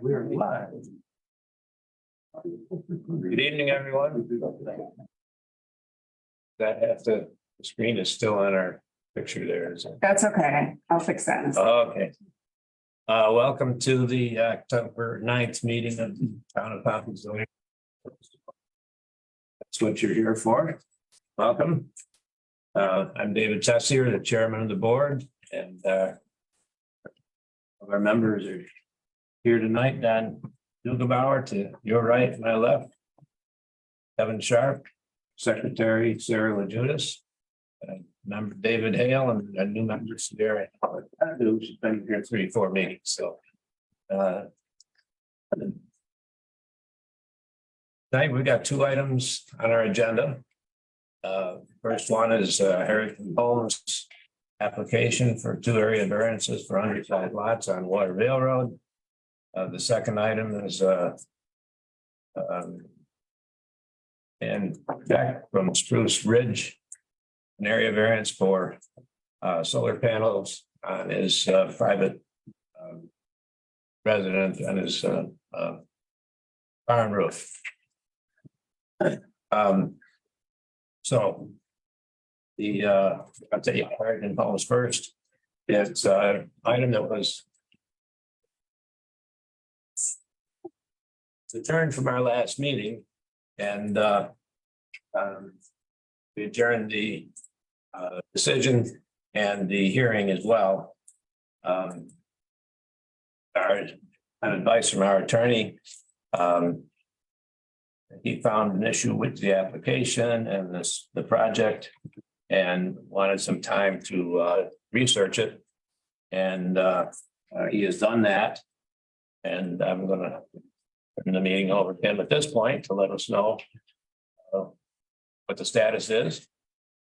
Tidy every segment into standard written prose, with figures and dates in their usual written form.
We're live. Good evening, everyone. That have to, the screen is still on our picture there, is it? That's okay. I'll fix that. Okay. Welcome to the October 9th meeting of the Town of Pompey zoning. That's what you're here for. Welcome. I'm David Tessier, the chairman of the board, and our members are here tonight. Don Dugebauer to your right, my left. Kevin Sharp, secretary Sarah Lejudas, member David Hale, and a new member Sarah, who's been here 3-4 meetings. So tonight we got 2 items on our agenda. First one is Harrington Homes application for 2 area variances for undersized lots on Watervale Road. The second item is and back from Spruce Ridge, an area variance for solar panels on his private residence and his barn roof. So the I'll tell you Harrington Homes first. It's an item that was returned from our last meeting, and we adjourned the decision and the hearing as well. Our advice from our attorney, he found an issue with the application and the project, and wanted some time to research it, and he has done that. And I'm going to turn the meeting over to him at this point to let us know what the status is.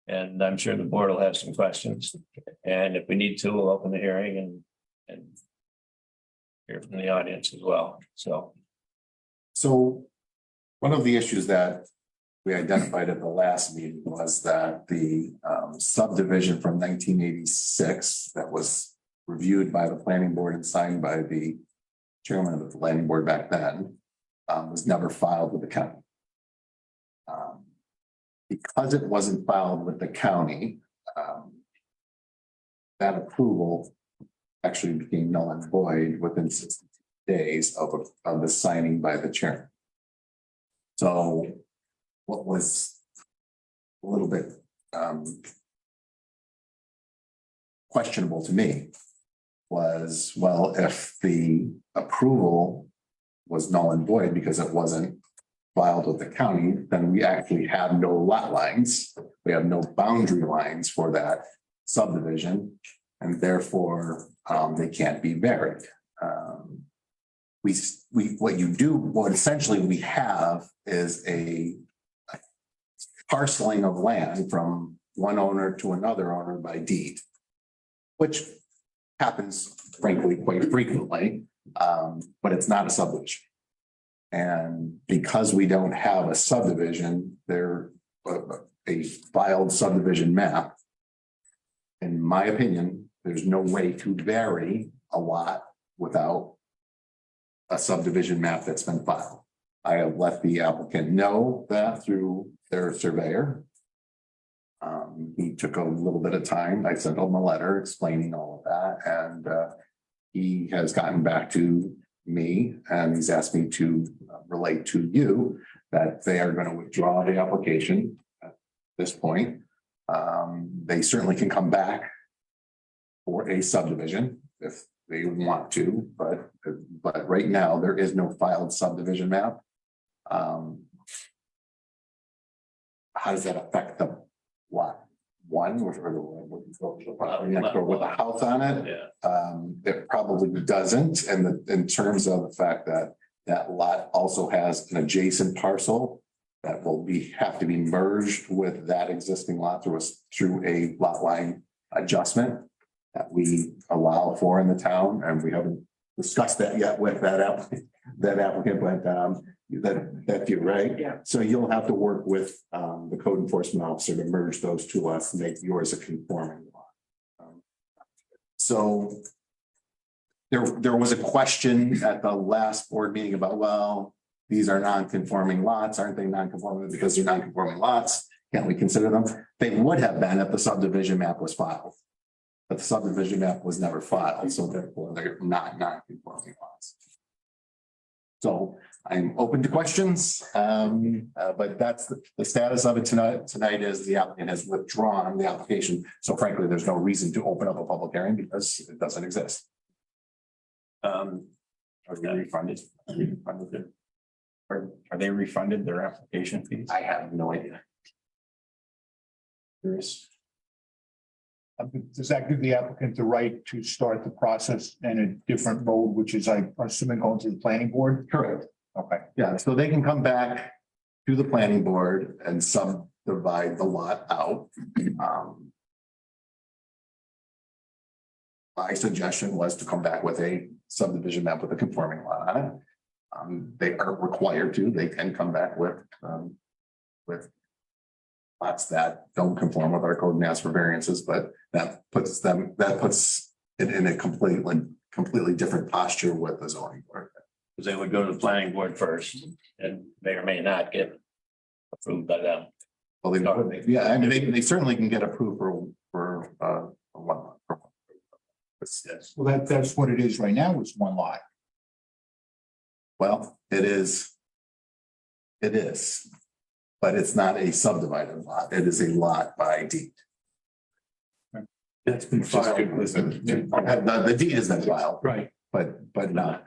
And I'm sure the board will have some questions. And if we need to, we'll open the hearing and hear from the audience as well. So one of the issues that we identified at the last meeting was that the subdivision from 1986 that was reviewed by the planning board and signed by the chairman of the planning board back then was never filed with the county. Because it wasn't filed with the county, that approval actually became null and void within 60 days of the signing by the chairman. So what was a little bit questionable to me was, well, if the approval was null and void because it wasn't filed with the county, then we actually have no lot lines. We have no boundary lines for that subdivision, and therefore they can't be varied. What essentially we have is a parceling of land from one owner to another owner by deed, which happens frankly quite frequently, but it's not a subdivision. And because we don't have a subdivision, a filed subdivision map, in my opinion, there's no way to vary a lot without a subdivision map that's been filed. I have let the applicant know that through their surveyor. He took a little bit of time. I sent him a letter explaining all of that, and he has gotten back to me and he's asked me to relate to you that they are going to withdraw the application at this point. They certainly can come back for a subdivision if they want to, but right now there is no filed subdivision map. How does that affect the lot one or the property next door with a house on it? yeah. It probably doesn't, and in terms of the fact that that lot also has an adjacent parcel that will have to be merged with that existing lot through a lot line adjustment that we allow for in the town, and we haven't discussed that yet with that applicant, but that you're right. Yeah. So you'll have to work with the code enforcement officer to merge those two lots and make yours a conforming lot. So there was a question at the last board meeting about, well, these are non-conforming lots. Aren't they non-conforming because they're non-conforming lots? Can't we consider them? They would have been if the subdivision map was filed. But the subdivision map was never filed, so therefore they're not non-conforming lots. So I'm open to questions, but that's the status of it tonight. Tonight is the applicant has withdrawn the application. So frankly, there's no reason to open up a public hearing because it doesn't exist. Are they refunded? Are they refunded their application fees? I have no idea. Curious. Does that give the applicant the right to start the process in a different mode, which is, I'm assuming, going to the planning board? Correct. Okay. Yeah, so they can come back to the planning board and subdivide the lot out. My suggestion was to come back with a subdivision map with a conforming lot on it. They are required to, they can come back with lots that don't conform with our code and ask for variances, but that puts it in a completely different posture with the zoning board. Because they would go to the planning board first and may or may not get approved by them. Well, yeah, I mean, they certainly can get approved for a 1 month. Yes. Well, that's what it is right now, is one lot. Well, it is, but it's not a subdivided lot. It is a lot by deed. That's been filed. The deed has been filed, Right. but not.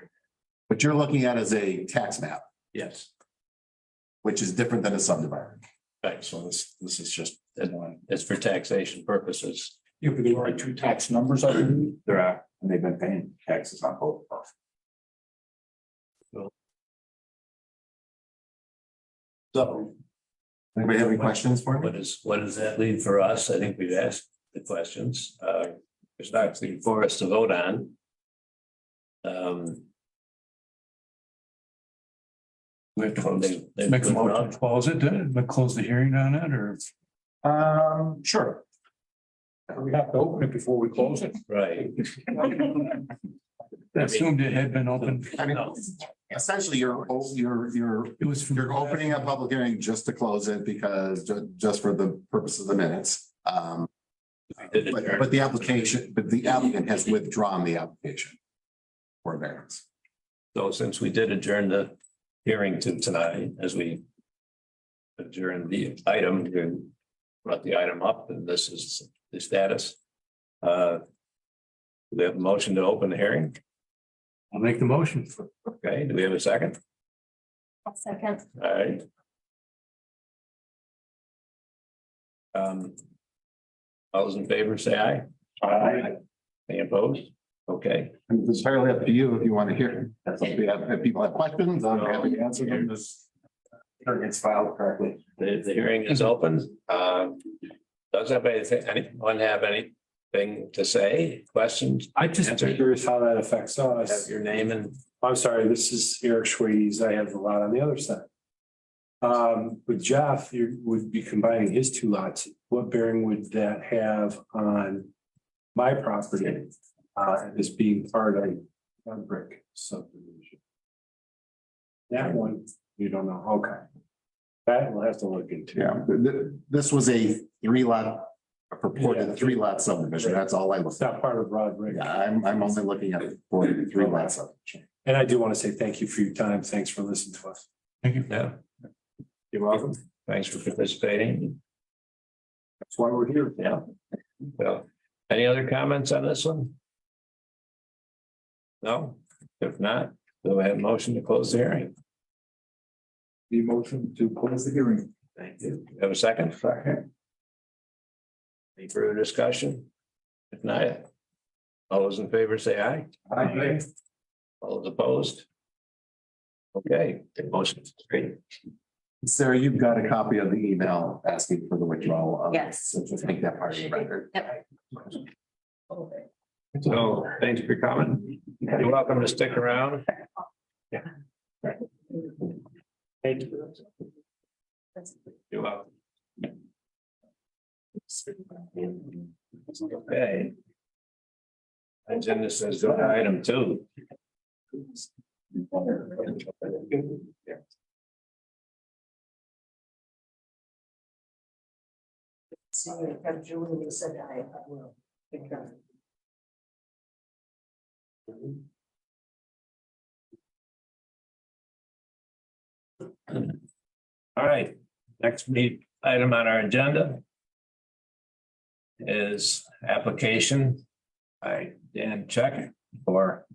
What you're looking at is a tax map, Yes, which is different than a subdivider. right. So this is just one. It's for taxation purposes. Yeah, but there are two tax numbers, I believe. There are, and they've been paying taxes on both. So Anybody have any questions for me? what does that leave for us? I think we've asked the questions. There's nothing for us to vote on. We have to They make a motion to close it, close the hearing on it, or? Sure. We have to open it before we close it. Right. I assumed it had been open. I mean, essentially, you're It was from. you're opening a public hearing just to close it because just for the purpose of the minutes. But the applicant has withdrawn the application for variance. So since we did adjourn the hearing to tonight, as we adjourned the item, we brought the item up, and this is the status. We have a motion to open the hearing. I'll make the motion. Okay, do we have a second? I'll second. All right. All those in favor, say aye. Aye. Any opposed? Okay. And it's entirely up to you if you want to hear. That's up to you. If people have questions, I'm happy to answer them. It's filed correctly. The hearing is open. Does anyone have anything to say? Questions? I just Answer. curious how that affects Have us. your name and I'm sorry, this is Eric Schwades. I have a lot on the other side. With Jeff, you would be combining his two lots. What bearing would that have on my property? As being part of a brick subdivision? That one, you don't know. Okay. That we'll have to look into. Yeah, this was a purported 3-lot subdivision. That's all I It's looked at. not part of Roderick. Yeah, I'm only looking at it for 3-lot subdivision. And I do want to say thank you for your time. Thanks for listening to us. Thank you. yeah. You're welcome. Thanks for participating. That's why we're here. Yeah. Well, any other comments on this one? No, if not, do I have a motion to close the hearing? The motion to close the hearing. Thank you. Have a second? Second. Any further discussion? If not, all those in favor say aye. Aye. All those opposed? Okay, the motion is great. Sarah, you've got a copy of the email asking for the withdrawal of. Yes. So just make that part of the record. Yep. So thanks for coming. You're welcome to stick around. Thank you. You're welcome. Okay. Agenda says go to item 2. So have Julie said I will. Think of it. All right, next item on our agenda is application by Dan Check for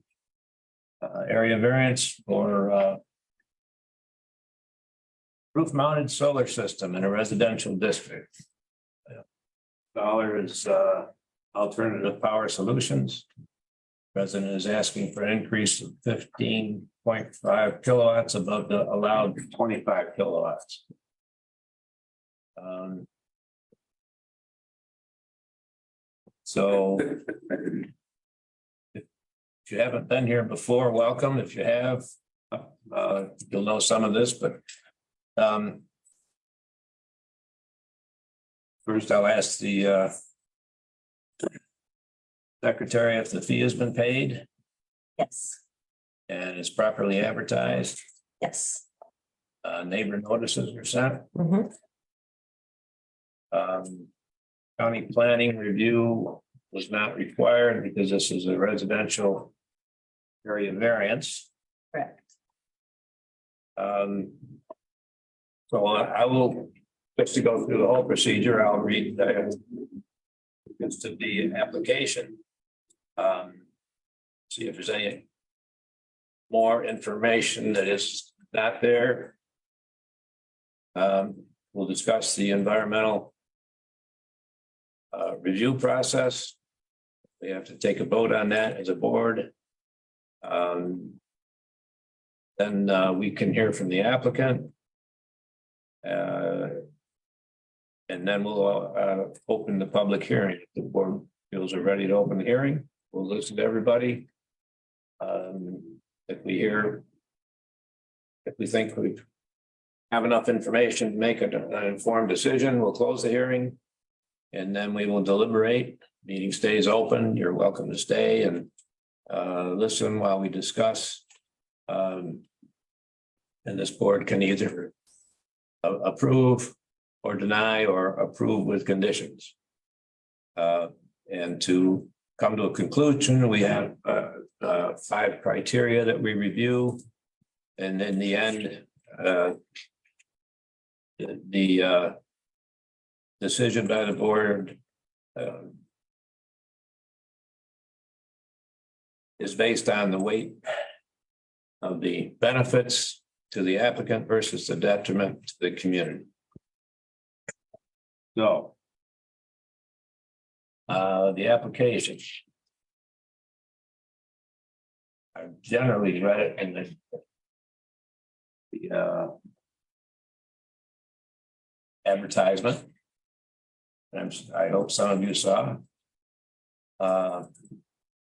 area variance for roof mounted solar system in a residential district. Dollar is Alternative Power Solutions. President is asking for an increase of 15.5 kilowatts above the allowed 25 kilowatts. So if you haven't been here before, welcome. If you have, you'll know some of this, but first I'll ask the secretary if the fee has been paid Yes, and is properly advertised. yes. Neighbor notices are sent. Mhm. County planning review was not required because this is a residential area variance. Correct. So I will, just to go through the whole procedure, I'll read it's to the application. See if there's any more information that is not there. We'll discuss the environmental review process. We have to take a vote on that as a board. Then we can hear from the applicant. And then we'll open the public hearing. If the board feels are ready to open the hearing, we'll listen to everybody. If we think we have enough information to make an informed decision, we'll close the hearing. And then we will deliberate. Meeting stays open. You're welcome to stay and listen while we discuss. And this board can either approve or deny or approve with conditions. And to come to a conclusion, we have 5 criteria that we review. And in the end, the decision by the board is based on the weight of the benefits to the applicant versus the detriment to the community. So the application. I've generally read it in the advertisement. I hope some of you saw.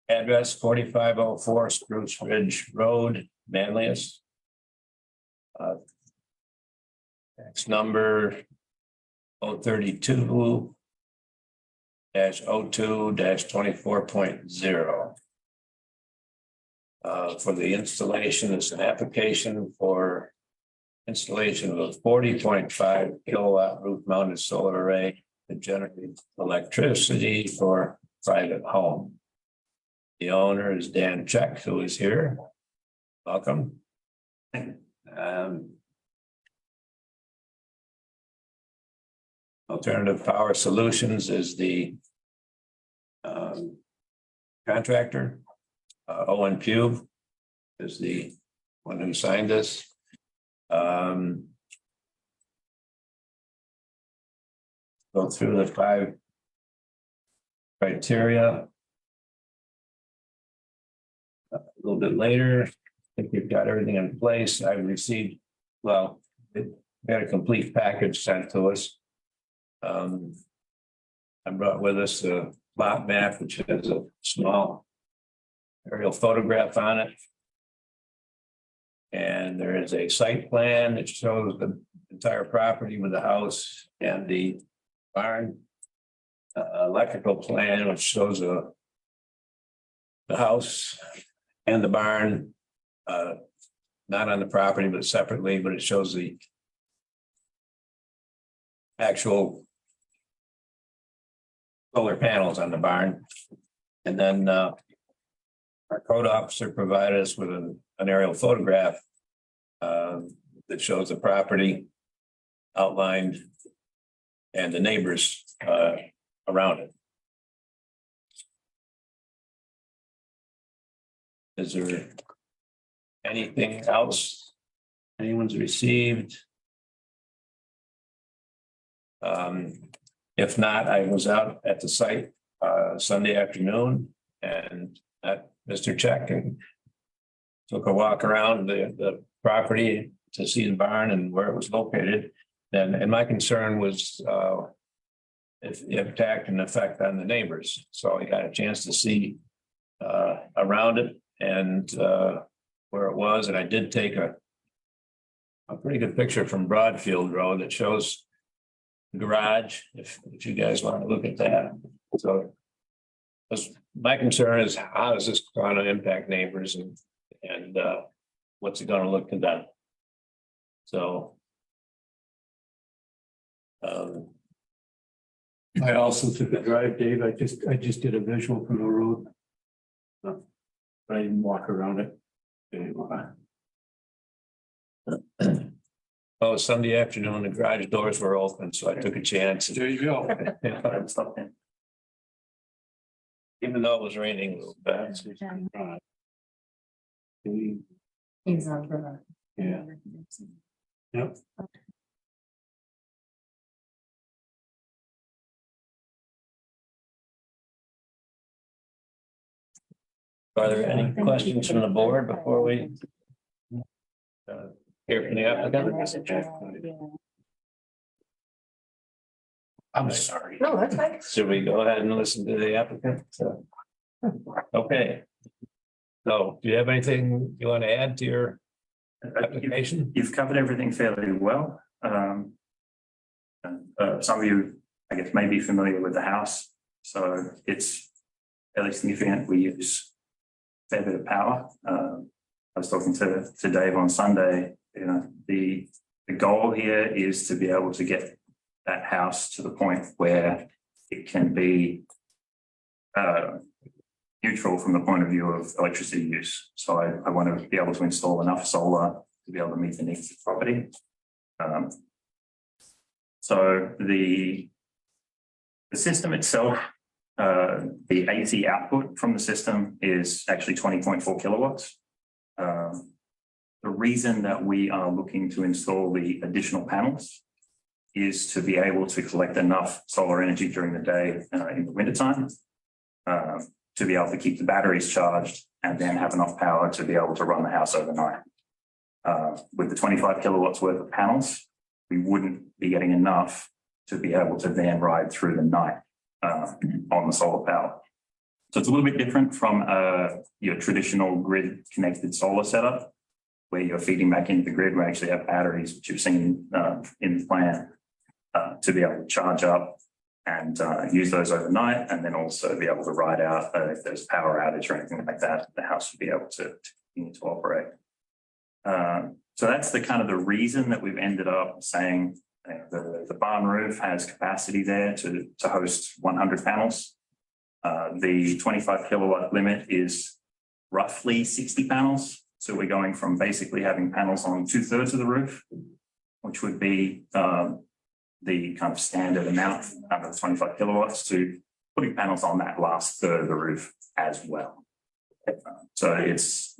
Address 4504 Spruce Ridge Road, Manlius. Tax number 032-02-24.0. For the installation, it's an application for installation of a 40.5 kilowatt roof mounted solar array to generate electricity for private home. The owner is Dan Check, who is here. Welcome. Alternative Power Solutions is the contractor. Owen Pugh is the one who signed this. Go through the 5 criteria a little bit later. I think we've got everything in place. I've received, well, we had a complete package sent to us. I brought with us a lot map, which has a small aerial photograph on it. And there is a site plan that shows the entire property with the house and the barn. Electrical plan, which shows a the house and the barn, not on the property, but separately, but it shows the actual solar panels on the barn. And then our code officer provided us with an aerial photograph that shows the property outlined and the neighbors around it. Is there anything else anyone's received? If not, I was out at the site Sunday afternoon and at Mr. Check and took a walk around the property to see the barn and where it was located. And my concern was if impact and effect on the neighbors. So I got a chance to see around it and where it was. And I did take a pretty good picture from Broadfield Road that shows the garage, if you guys want to look at that. So my concern is how is this going to impact neighbors and what's it going to look to them? So I also took a drive, Dave. I just did a visual from the road. But I didn't walk around it. oh, Sunday afternoon, the garage doors were open, so I took a chance. There you go. Even though it was raining a little bit. He's on for Yeah. Yep. Are there any questions from the board before we hear from the applicant? I'm sorry. No, that's fine. Should we go ahead and listen to the applicant? Okay. So do you have anything you want to add to your application? You've covered everything fairly well. Some of you, I guess, may be familiar with the house, so it's fairly significant. We use a fair bit of power. I was talking to Dave on Sunday. You know, the goal here is to be able to get that house to the point where it can be neutral from the point of view of electricity use. So I want to be able to install enough solar to be able to meet the needs of the property. So the system itself, the AC output from the system is actually 20.4 kilowatts. The reason that we are looking to install the additional panels is to be able to collect enough solar energy during the day in the wintertime to be able to keep the batteries charged and then have enough power to be able to run the house overnight. With the 25 kilowatts worth of panels, we wouldn't be getting enough to be able to then ride through the night on the solar power. So it's a little bit different from your traditional grid connected solar setup, where you're feeding back into the grid. We actually have batteries, which you've seen in the plan, to be able to charge up and use those overnight, and then also be able to ride out if there's power outage or anything like that, the house would be able to continue to operate. So that's the kind of the reason that we've ended up saying the barn roof has capacity there to host 100 panels. The 25 kilowatt limit is roughly 60 panels. So we're going from basically having panels on 2/3 of the roof, which would be the kind of standard amount of 25 kilowatts, to putting panels on that last third of the roof as well. So it's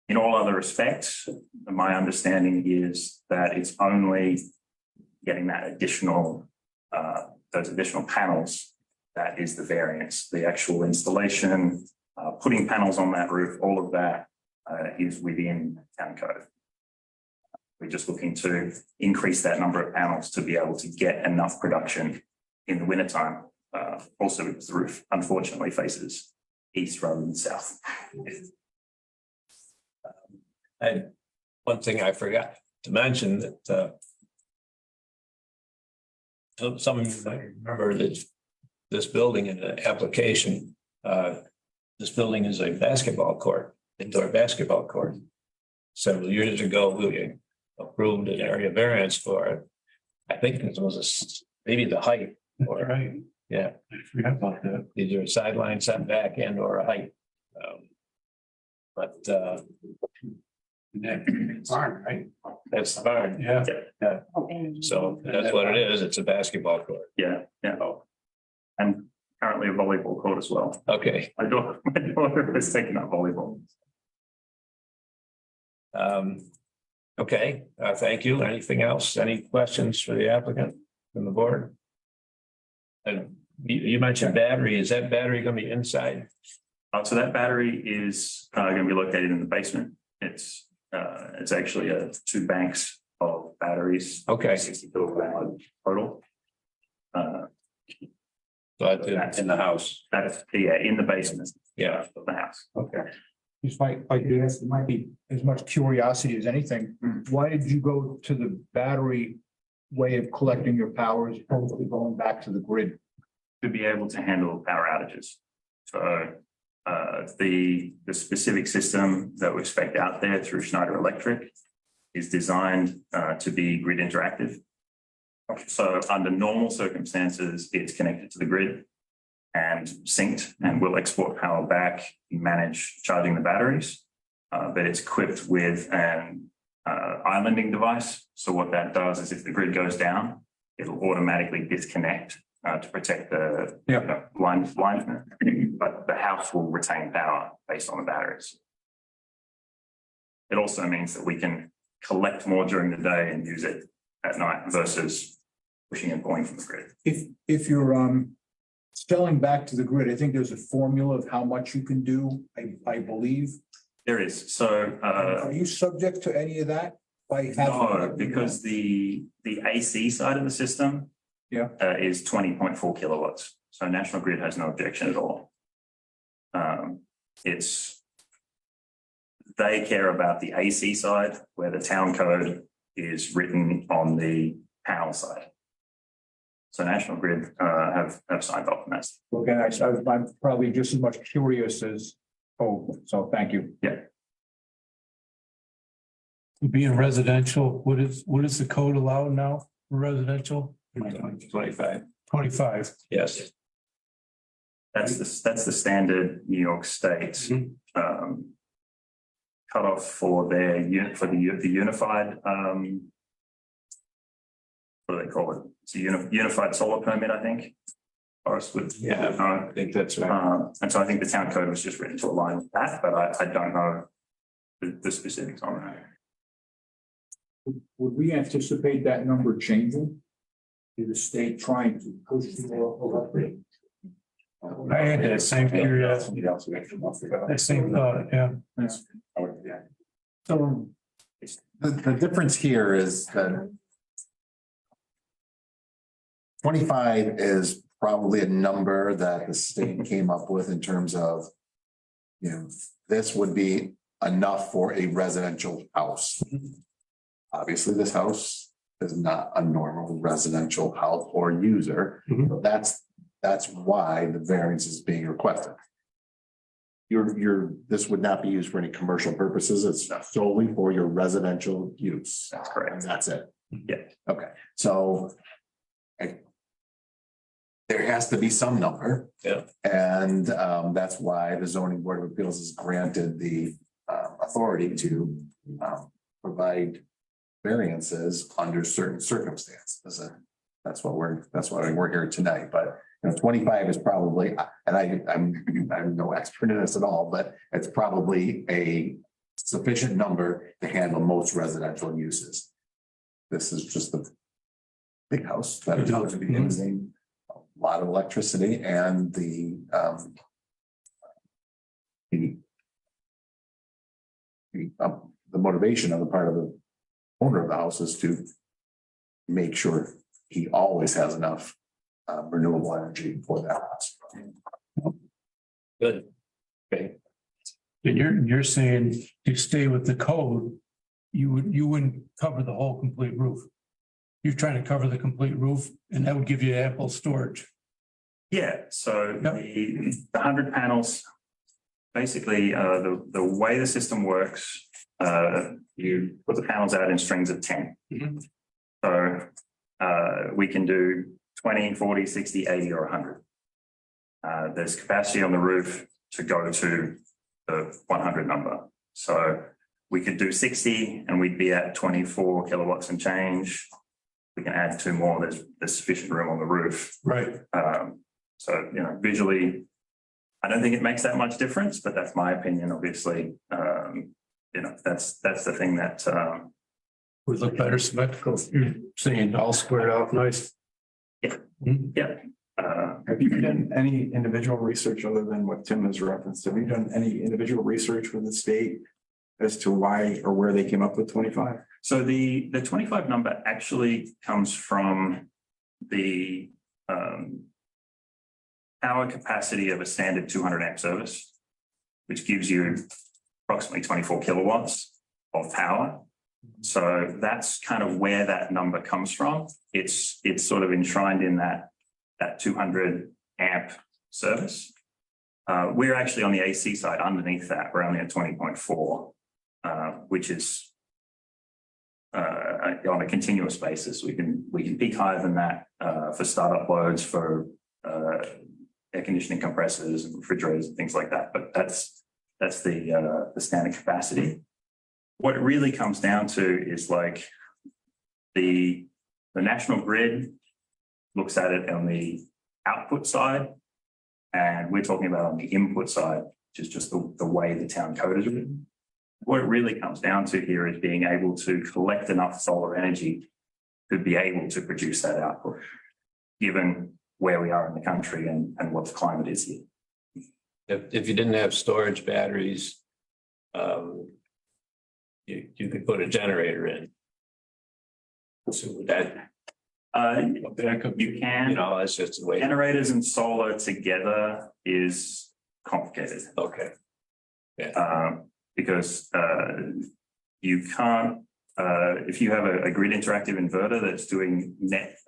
in all other respects, my understanding is that it's only getting that additional, those additional panels that is the variance. The actual installation, putting panels on that roof, all of that is within town code. We're just looking to increase that number of panels to be able to get enough production in the wintertime. Also because the roof unfortunately faces east rather than south. One thing I forgot to mention that some of you might remember that this building in the application, this building is a basketball court, indoor basketball court. Several years ago, we approved an area variance for it. I think it was maybe the height or, Right. yeah, I forgot about that. either a sideline setback and or a height. But Fine, right? that's the barn. Yeah. So that's what it is. It's a basketball court. Yeah, yeah. And currently a volleyball court as well. Okay. My daughter is taking up volleyball. Okay, thank you. Anything else? Any questions for the applicant from the board? And you mentioned battery. Is that battery going to be inside? So that battery is going to be located in the basement. It's actually two banks of batteries. Okay. 60 kilowatt hour total. But in the house. That's in the basement. Yeah. Of the house. Okay. Just like this, it might be as much curiosity as anything. Why did you go to the battery way of collecting your power as opposed to going back to the grid? To be able to handle power outages. So the specific system that we spec'd out there through Schneider Electric is designed to be grid interactive. So under normal circumstances, it's connected to the grid and synced and will export power back, manage charging the batteries. But it's equipped with an islanding device. So what that does is if the grid goes down, it'll automatically disconnect to protect the linesman, but the house will retain power based on the batteries. It also means that we can collect more during the day and use it at night versus pushing and pulling from the grid. If you're selling back to the grid, I think there's a formula of how much you can do, I believe. There is. So Are you subject to any of that? no, because the AC side of the system is 20.4 kilowatts. So National Grid has no objection at all. They care about the AC side where the town code is written on the panel side. So National Grid have signed off on that. Okay, I'm probably just as much curious as, so thank you. Yeah. Being residential, what is the code allow now for residential? 25. 25. Yes. That's the standard New York State cutoff for their the unified what do they call it? It's a unified solar permit, I think. Forest would. I think that's right. And so I think the town code was just written to align with that, but I don't know the specifics on that. Would we anticipate that number changing? Is the state trying to push more electric? I had that same curiosity. That same thought, yeah. So the difference here is that 25 is probably a number that the state came up with in terms of, this would be enough for a residential house. Obviously, this house is not a normal residential house or user. So that's why the variance is being requested. This would not be used for any commercial purposes. It's solely for your residential use. That's correct. And that's it. Yeah. Okay, so there has to be some number. Yeah. And that's why the zoning board of appeals is granted the authority to provide variances under certain circumstances. And that's why we're here tonight. But 25 is probably, and I'm no expert in this at all, but it's probably a sufficient number to handle most residential uses. This is just a big house that is going to be using a lot of electricity, and the motivation on the part of the owner of the house is to make sure he always has enough renewable energy for that house. Good. Okay. And you're saying to stay with the code, you wouldn't cover the whole complete roof. You're trying to cover the complete roof, and that would give you ample storage. Yeah, so the 100 panels, basically, the way the system works, you put the panels out in strings of 10. So we can do 20, 40, 60, 80, or 100. There's capacity on the roof to go to the 100 number. So we could do 60 and we'd be at 24 kilowatts and change. We can add 2 more. There's sufficient room on the roof. Right. So, you know, visually, I don't think it makes that much difference, but that's my opinion, obviously. You know, that's the thing that Would look better symmetrical. You're saying all squared off nice. yeah. Have you done any individual research other than what Tim has referenced? Have you done any individual research with the state as to why or where they came up with 25? So the 25 number actually comes from the power capacity of a standard 200 amp service, which gives you approximately 24 kilowatts of power. So that's kind of where that number comes from. It's sort of enshrined in that 200 amp service. We're actually on the AC side underneath that. We're only at 20.4, which is on a continuous basis. We can peak higher than that for startup loads, for air conditioning compressors and refrigerators and things like that. But that's the standard capacity. What it really comes down to is like the national grid looks at it on the output side, and we're talking about on the input side, which is just the way the town code is written. What it really comes down to here is being able to collect enough solar energy to be able to produce that output, given where we are in the country and what the climate is here. If you didn't have storage batteries, you could put a generator in. So would that, You can. you know, it's just a way. Generators and solar together is complicated. Okay. Because you can't, if you have a grid interactive inverter that's doing net,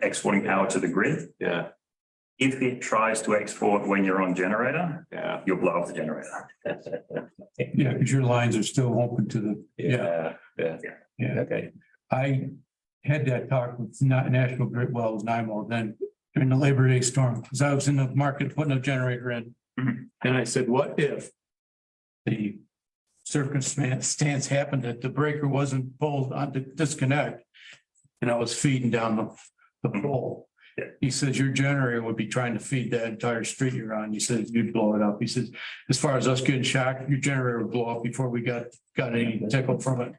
exporting power to the grid, Yeah, if it tries to export when you're on generator, yeah. you'll blow up the generator. Yeah, because your lines are still open to the, Yeah, yeah. okay. I had that talk with National Grid, well, it was NIMO then during the Labor Day storm, because I was in the market putting a generator in. Mhm. And I said, what if the circumstance happened that the breaker wasn't pulled on the disconnect and I was feeding down the pole? Yeah. He says, your generator would be trying to feed that entire street you're on. He says, you'd blow it up. He says, as far as us getting shocked, your generator would blow up before we got any tickle from it.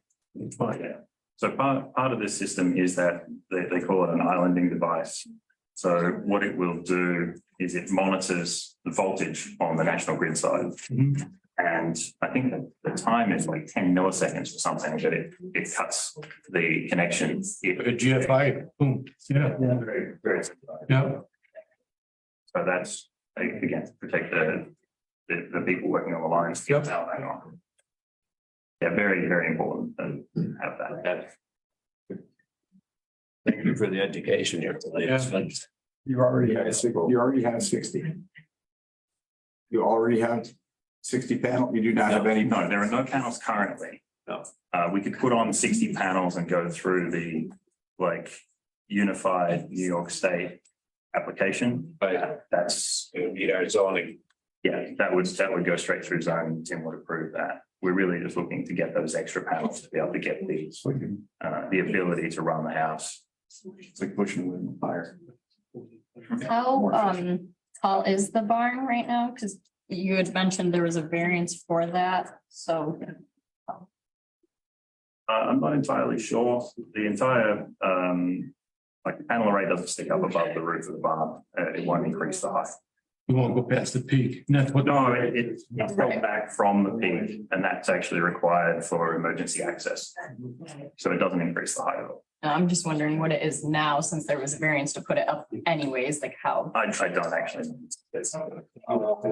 But Yeah. So part of this system is that they call it an islanding device. So what it will do is it monitors the voltage on the national grid side. Mhm. And I think that the time is like 10 milliseconds or something, but it cuts the connection. a GFI, boom, yeah, Very, very. yeah. So that's, again, to protect the people working on the lines. Yep. Yeah, very, very important to have that. Thank you for the education here. You already have 60. You already have 60 panel. You do not have any. No, there are no panels currently. No. We could put on 60 panels and go through the unified New York State application. But That's, it would be our zoning. yeah, that would go straight through zone. Tim would approve that. We're really just looking to get those extra panels to be able to get the ability to run the house. It's like pushing with the fire. How tall is the barn right now? Because you had mentioned there was a variance for that, so. I'm not entirely sure. The entire, the panel array doesn't stick up above the roof of the barn. It won't increase the height. We won't go past the peak. And that's what. No, it's held back from the peak, and that's actually required for emergency access. So it doesn't increase the height at all. I'm just wondering what it is now, since there was a variance to put it up anyways, like how. I don't actually.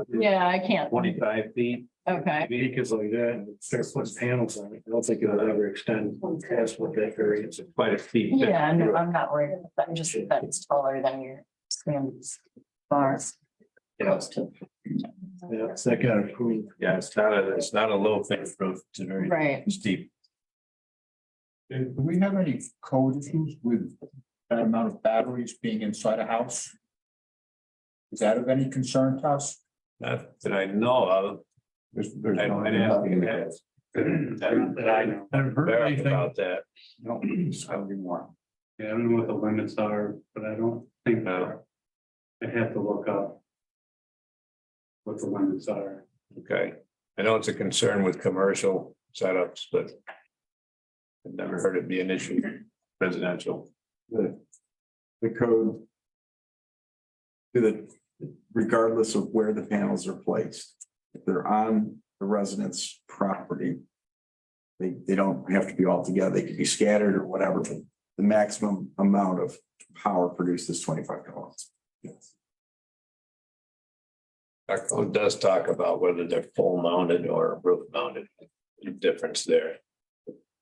Yeah, I can't. 25 feet. Okay. Peak is like that, and start putting panels on it. I don't think it'll ever extend past what that variance is. Quite a feet. Yeah, no, I'm not worried about that, just that it's taller than your standards. bars. Yeah, Yeah, it's that kind of cool. yeah, it's not a low finish roof, it's a very Right. steep. Do we have any code issues with that amount of batteries being inside a house? Is that of any concern to us? Not that I know of. There's I no- don't have. That I know Haven't heard anything. about that. No, I'll be more. Yeah, I don't know what the limits are, but I don't think No. I have to look up what the limits are. Okay, I know it's a concern with commercial setups, but I've never heard it be an issue residential. The code. Regardless of where the panels are placed, if they're on the resident's property. They don't have to be all together, they could be scattered or whatever, but the maximum amount of power produced is 25 kilowatts. Yes. Our code does talk about whether they're pole mounted or roof mounted, the difference there.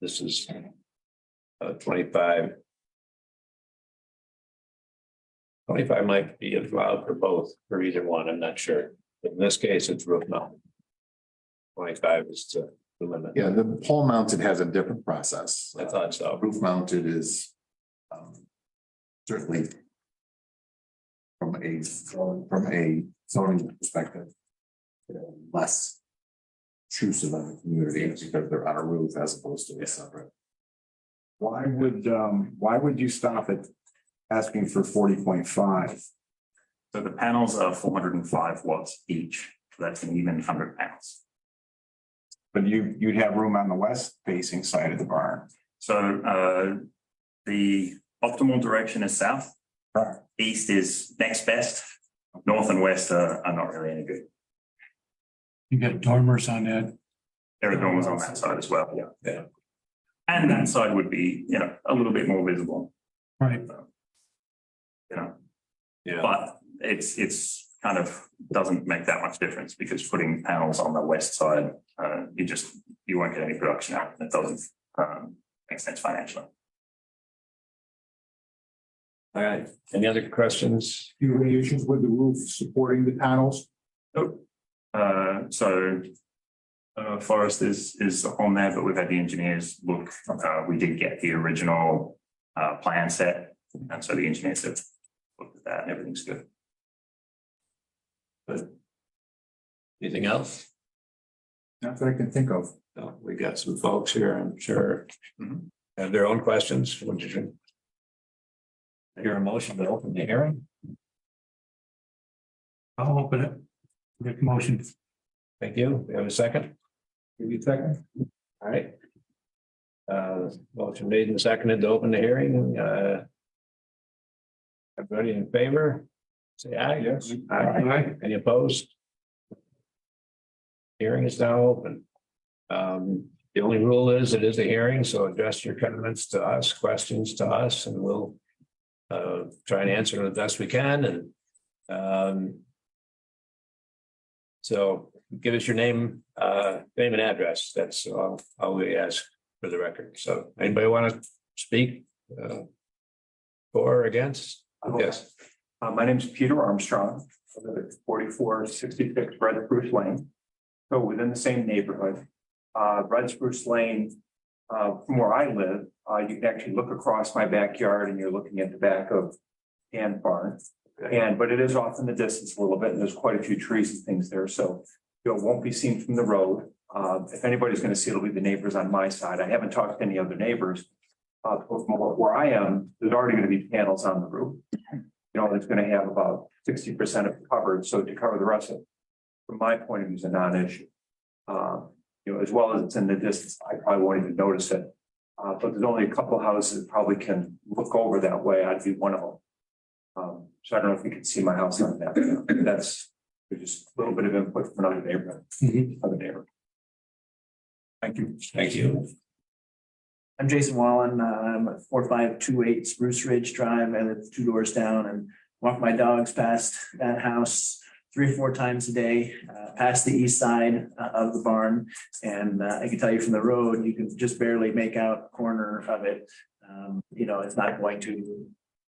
This is 25. 25 might be allowed for both, for either one, I'm not sure. But in this case, it's roof mounted. 25 is the limit. Yeah, the pole mounted has a different process. I thought so. Roof mounted is certainly from a zoning perspective, less intrusive on the community because they're on a roof as opposed to a separate. Why would you stop at asking for 40.5? So the panels are 405 watts each. So that's an even 100 panels. But you'd have room on the west facing side of the barn. So the optimal direction is south. Right. East is next best. North and west are not really any good. You got dormers on that. There are dormers on that side as well. Yeah. And that side would be, a little bit more visible. Right. Yeah, But it's kind of doesn't make that much difference because putting panels on the west side, you won't get any production out. It doesn't make sense financially. all right. Any other questions? Do you have any issues with the roof supporting the panels? So Forest is on there, but we've had the engineers look. We did get the original plan set, and so the engineers have looked at that and everything's good. Anything else? Not that I can think of. No, we got some folks here, I'm sure, have their own questions. Would you hear a motion to open the hearing? I'll open it. Make motion. Thank you. We have a second? Give you a second. All right. Motion made and seconded to open the hearing. Everybody in favor? Say aye. Yes. Aye. Any opposed? Hearing is now open. The only rule is it is a hearing, so address your comments to us, questions to us, and we'll try and answer them the best we can. And so give us your name and address. That's all we ask for the record. So anybody want to speak for or against? Yes. My name is Peter Armstrong. I live at 4466 Red Spruce Lane. So within the same neighborhood, Red Spruce Lane, from where I live, you can actually look across my backyard and you're looking at the back of Ann Barn. But it is off in the distance a little bit, and there's quite a few trees and things there, so it won't be seen from the road. If anybody's going to see, it'll be the neighbors on my side. I haven't talked to any other neighbors. From where I am, there's already going to be panels on the roof. It's going to have about 60% of it covered, so to cover the rest of it, from my point of view, is a non-issue. As well as it's in the distance, I probably won't even notice it. But there's only a couple of houses that probably can look over that way. I'd be one of them. So I don't know if you can see my house on that. That's just a little bit of input from another neighbor. Other neighbor. Thank you. Thank you. I'm Jason Wallen. I'm at 4528 Spruce Ridge Drive. I live 2 doors down and walk my dogs past that house 3 or 4 times a day, past the east side of the barn. And I can tell you from the road, you can just barely make out a corner of it. It's not going to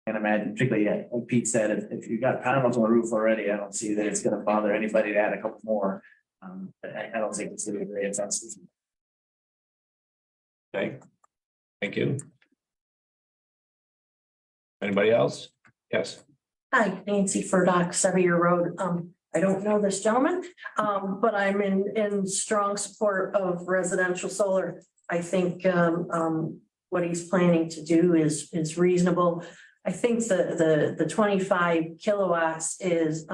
can't imagine, particularly, like Pete said, if you got panels on the roof already, I don't see that it's gonna bother anybody to add a couple more. I don't think it's gonna be very offensive. Okay, thank you. Anybody else? Yes. Hi, Nancy Furdock, Sevier Road. I don't know this gentleman, but I'm in strong support of residential solar. I think, what he's planning to do is reasonable. I think the 25 kilowatts is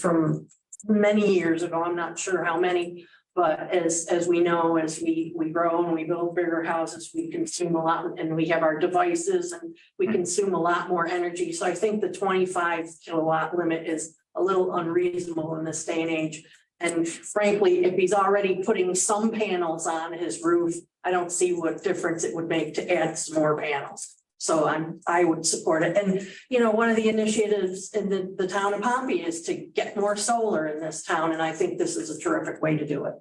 from many years ago. I'm not sure how many, but as we know, as we grow and we build bigger houses, we consume a lot, and we have our devices and we consume a lot more energy. So I think the 25 kilowatt limit is a little unreasonable in this day and age. And frankly, if he's already putting some panels on his roof, I don't see what difference it would make to add some more panels. So I would support it. And, you know, one of the initiatives in the town of Pompey is to get more solar in this town. And I think this is a terrific way to do it.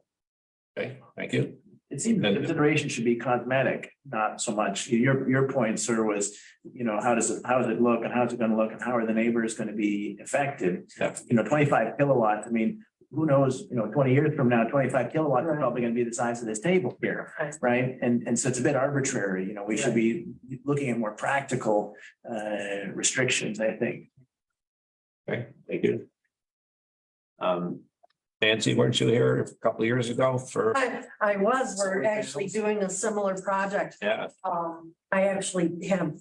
Okay, thank you. It seems the consideration should be cosmetic, not so much. Your point, sir, was, you know, how does it look and how's it gonna look and how are the neighbors gonna be affected? Yeah. You know, 25 kilowatts, I mean, who knows, you know, 20 years from now, 25 kilowatts is Right. probably gonna be the size of this table here, Right. right? And so it's a bit arbitrary, you know, we should be looking at more practical restrictions, I think. Okay, thank you. Nancy, weren't you here a couple of years ago for? I was, we're actually doing a similar project. Yeah, I actually have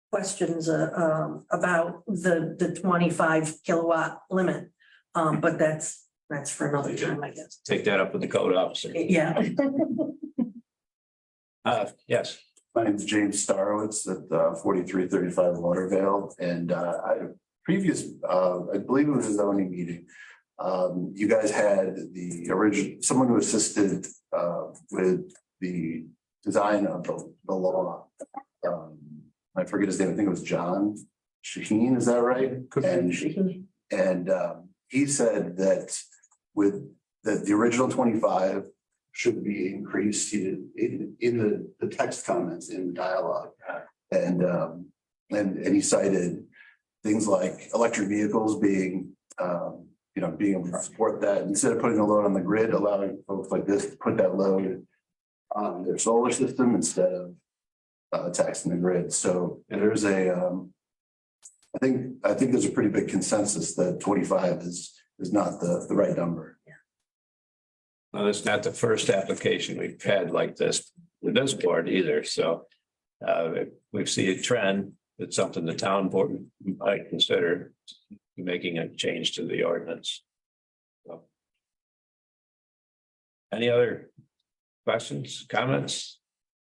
questions about the 25 kilowatt limit. But that's for another time, I guess. take that up with the code officer. Yeah. Yes, My name is James Starowitz at 4335 Watervale, and I believe it was a zoning meeting. You guys had the original, someone who assisted with the design of the law. I forget his name, I think it was John Shaheen, is that right? And he said that the original 25 should be increased in the text comments in the dialogue. And he cited things like electric vehicles being being able to support that instead of putting a load on the grid, allowing folks like this to put that load on their solar system instead of taxing the grid. So there's I think there's a pretty big consensus that 25 is not the right number. well, it's not the first application we've had like this with this board either, so. We see a trend, it's something the town board might consider making a change to the ordinance. So. Any other questions, comments?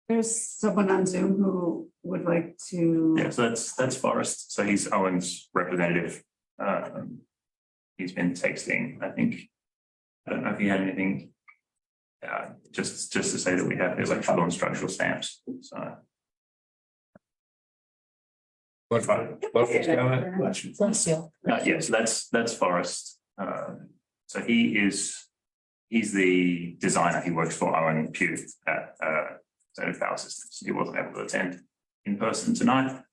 There's someone on Zoom who would like to. Yeah, so that's Forrest. So he's Owen's representative. He's been texting, I think. I don't know if he had anything. Just to say that we have the electrical and structural stamps. So. What was comment? Bless you. Yeah, so that's Forrest. So he's the designer. He works for Owen Pugh at Zone Power Systems. He wasn't able to attend in person tonight.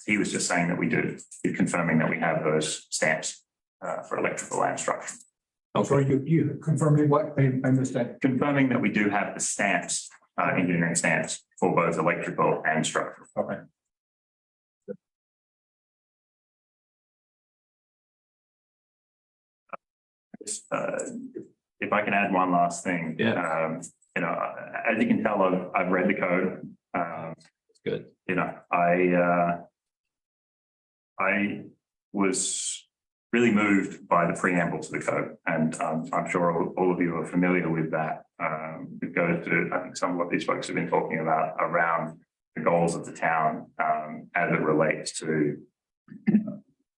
He was just saying that we do, confirming that we have those stamps for electrical and structural. Oh, sorry, you confirmed what? I missed that. Confirming that we do have the stamps, engineering stamps for both electrical and structural. Okay. If I can add one last thing. Yeah. As you can tell, I've read the code. Good. I was really moved by the preamble to the code, and I'm sure all of you are familiar with that. It goes to, I think, some of what these folks have been talking about around the goals of the town as it relates to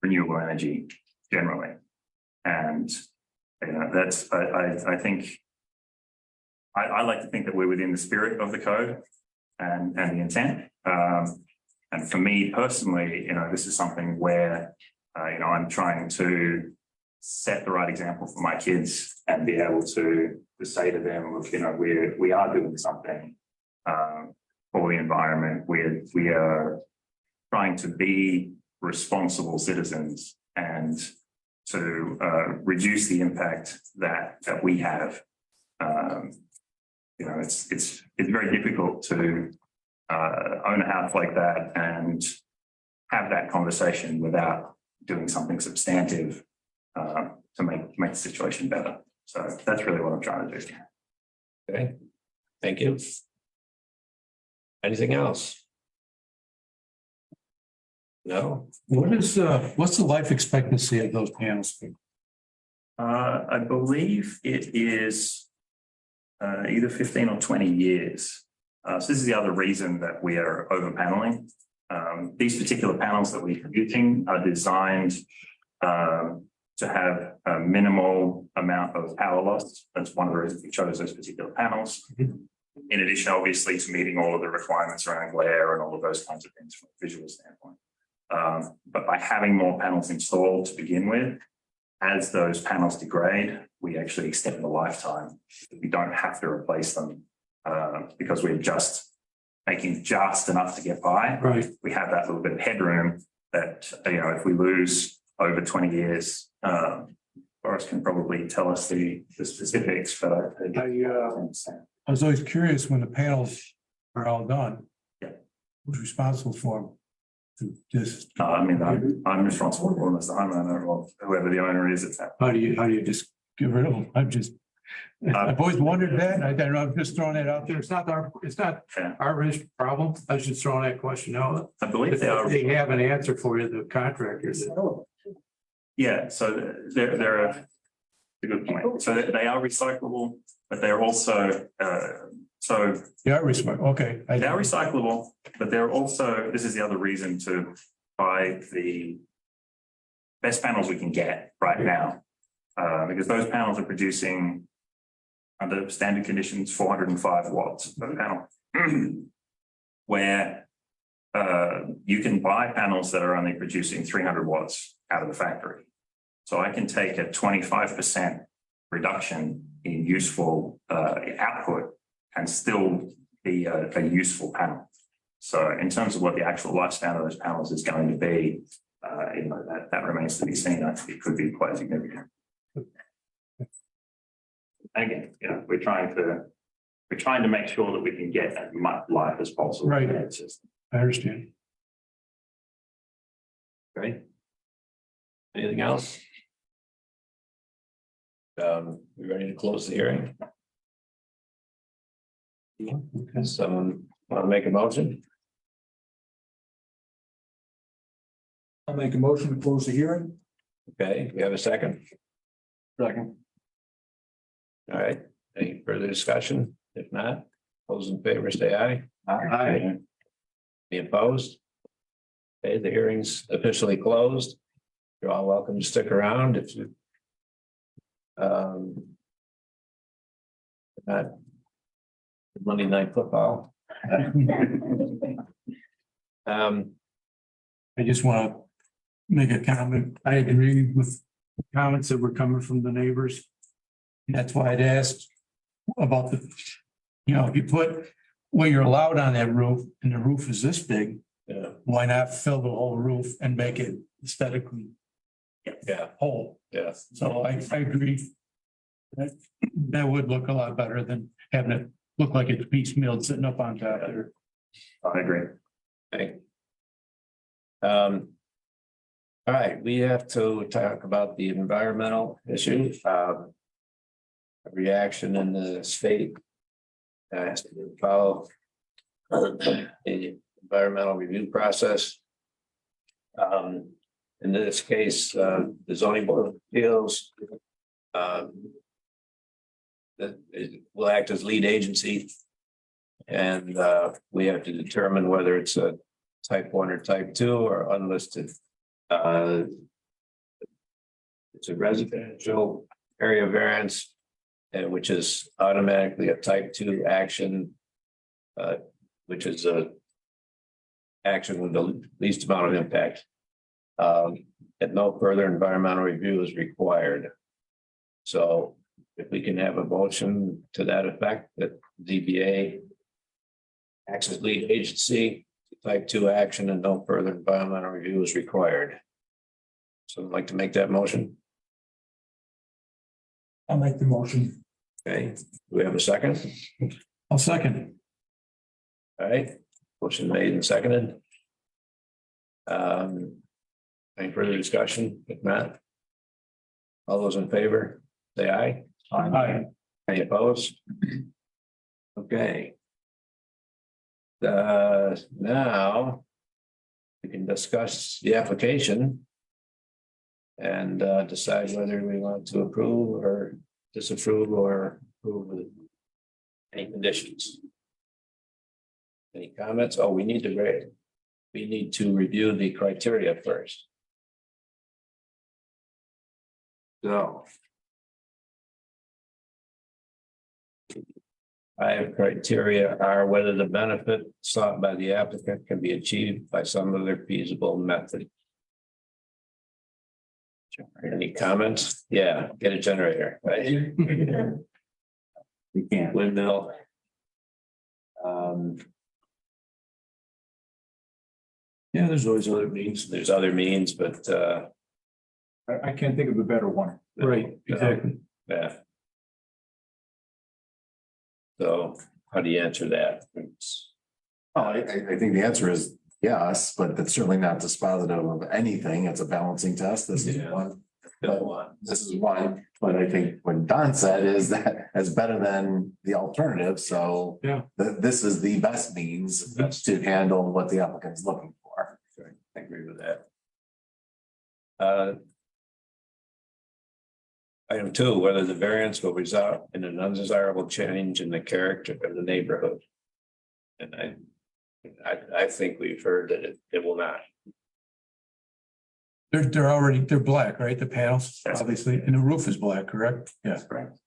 renewable energy generally. And that's, I think, I like to think that we're within the spirit of the code and the intent. And for me personally, this is something where, I'm trying to set the right example for my kids and be able to say to them, look, we are doing something for the environment. We are trying to be responsible citizens and to reduce the impact that we have. You know, it's very difficult to own a house like that and have that conversation without doing something substantive to make the situation better. So that's really what I'm trying to do. Okay, thank you. Anything else? No? What's the life expectancy of those panels? I believe it is either 15 or 20 years. So this is the other reason that we are over paneling. These particular panels that we're using are designed to have a minimal amount of power loss. That's one of the reasons we chose those particular panels. In addition, obviously, to meeting all of the requirements around glare and all of those kinds of things from a visual standpoint. But by having more panels installed to begin with, as those panels degrade, we actually extend the lifetime. We don't have to replace them because we're just making just enough to get by. Right. We have that little bit of headroom that, you know, if we lose over 20 years, Boris can probably tell us the specifics, but I was always curious when the panels are all done. Yeah. Who's responsible for them? I mean, I'm responsible for them as the homeowner or whoever the owner is at that. How do you just get rid of them? I've always wondered that. I don't know, I'm just throwing that out there. It's not our problem. I was just throwing that question out. I believe They have an answer for you, the contractors. Yeah, so they're a good point. So they are recyclable, but they're also They are recyclable. Okay. they are recyclable, but they're also, this is the other reason to buy the best panels we can get right now. Because those panels are producing under standard conditions 405 watts per panel. Where you can buy panels that are only producing 300 watts out of the factory. So I can take a 25% reduction in useful output and still be a useful panel. So in terms of what the actual lifespan of those panels is going to be, you know, that remains to be seen. I think it could be quite significant. Again, you know, we're trying to make sure that we can get as much life as possible. Right. I understand. Great. Anything else? We ready to close the hearing? Someone want to make a motion? I'll make a motion to close the hearing. Okay, we have a second. Second. All right, any further discussion? If not, those in favor say aye. Aye. Any opposed? Okay, the hearing's officially closed. You're all welcome to stick around if you. Not Monday Night Football. I just want to make a comment. I agree with comments that were coming from the neighbors. That's why I'd asked about if you put what you're allowed on that roof and the roof is this big, why not fill the whole roof and make it aesthetically whole? Yeah. So I agree. That would look a lot better than having it look like it's piecemeal sitting up on top there. I agree. Okay. All right, we have to talk about the environmental issue. Reaction in the state has to follow the environmental review process. In this case, the zoning board of appeals that will act as lead agency, and we have to determine whether it's a type 1 or type 2 or unlisted. It's a residential area variance, which is automatically a type 2 action, which is a action with the least amount of impact. And no further environmental review is required. So if we can have a motion to that effect, that ZBA acts as lead agency to type 2 action and no further environmental review is required. So I'd like to make that motion. I'll make the motion. Okay, do we have a second? I'll second. All right, motion made and seconded. Any further discussion? If not, all those in favor, say aye. Aye. Any opposed? Okay. Now we can discuss the application and decide whether we want to approve or disapprove or approve with any conditions. Any comments? Oh, we need to rate. We need to review the criteria first. So. 5 criteria are whether the benefit sought by the applicant can be achieved by some other feasible method. Any comments? Yeah, get a generator, right? You can't. Windmill. Yeah, there's always other means. There's other means, but I can't think of a better one. Right, exactly. yeah. So how do you answer that? Oh, I think the answer is yes, but that's certainly not dispositive of anything. It's a balancing test. This is Yeah. one. Bill one. This is one, but I think what Don said is that it's better than the alternative, so. Yeah. This is the best means Yes. to handle what the applicant is looking for. I agree with that. Item 2, whether the variance will result in an undesirable change in the character of the neighborhood. And I think we've heard that it will not. They're black, right? The panels, Yes. obviously, and the roof is black, correct? Yeah. Correct.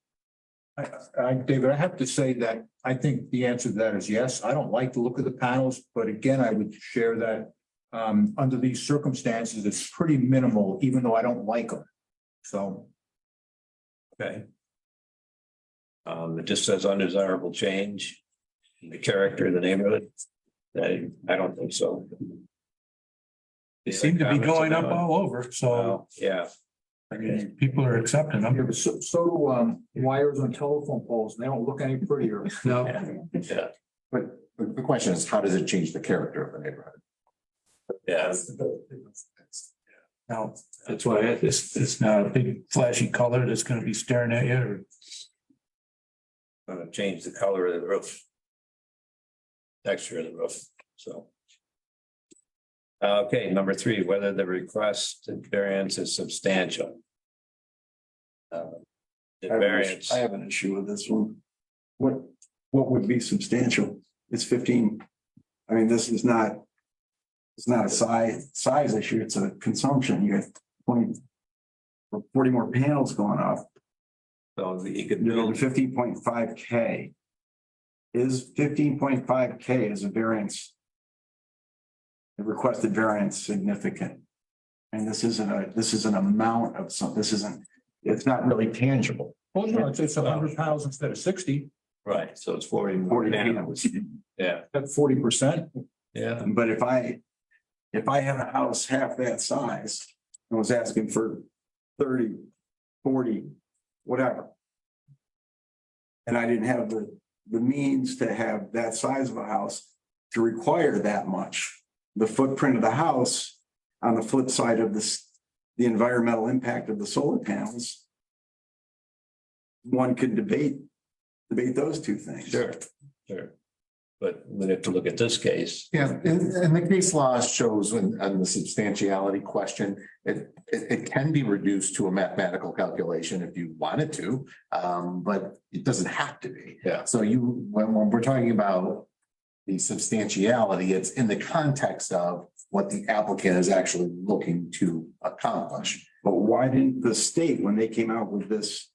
David, I have to say that I think the answer to that is yes. I don't like the look of the panels, but again, I would share that under these circumstances, it's pretty minimal, even though I don't like them. So. Okay. It just says undesirable change in the character of the neighborhood. I don't think so. They seem to be going up all over, so Well, yeah, I mean, people are accepting Yeah, them. but so do wires on telephone poles, and they don't look any prettier. No, yeah, But the question is, how does it change the character of the neighborhood? yeah. no, that's why it's not a big flashy color that's gonna be staring at you or. Gonna change the color of the roof. Texture of the roof, so. Okay, number 3, whether the requested variance is substantial. The variance, I have an issue with this one. What would be substantial? It's 15. I mean, this is not. It's not a size issue, it's a consumption. You got 20 or 40 more panels going up. so you could You're build, 15.5K. Is 15.5K as a variance? The requested variance significant? And this is an amount of it's not really tangible. Oh, no, it's 100 pounds instead of 60, right, so it's 40 more 40 panels. panels. Yeah, that's 40%. yeah, But if I had a house half that size and was asking for 30, 40, whatever. And I didn't have the means to have that size of a house to require that much. The footprint of the house on the flip side of the environmental impact of the solar panels. One could debate those two things. sure. But we have to look at this case. Yeah, and the case law shows on the substantiality question, it can be reduced to a mathematical calculation if you wanted to, but it doesn't have to be. Yeah. So when we're talking about the substantiality, it's in the context of what the applicant is actually looking to accomplish. But why didn't the state, when they came out with this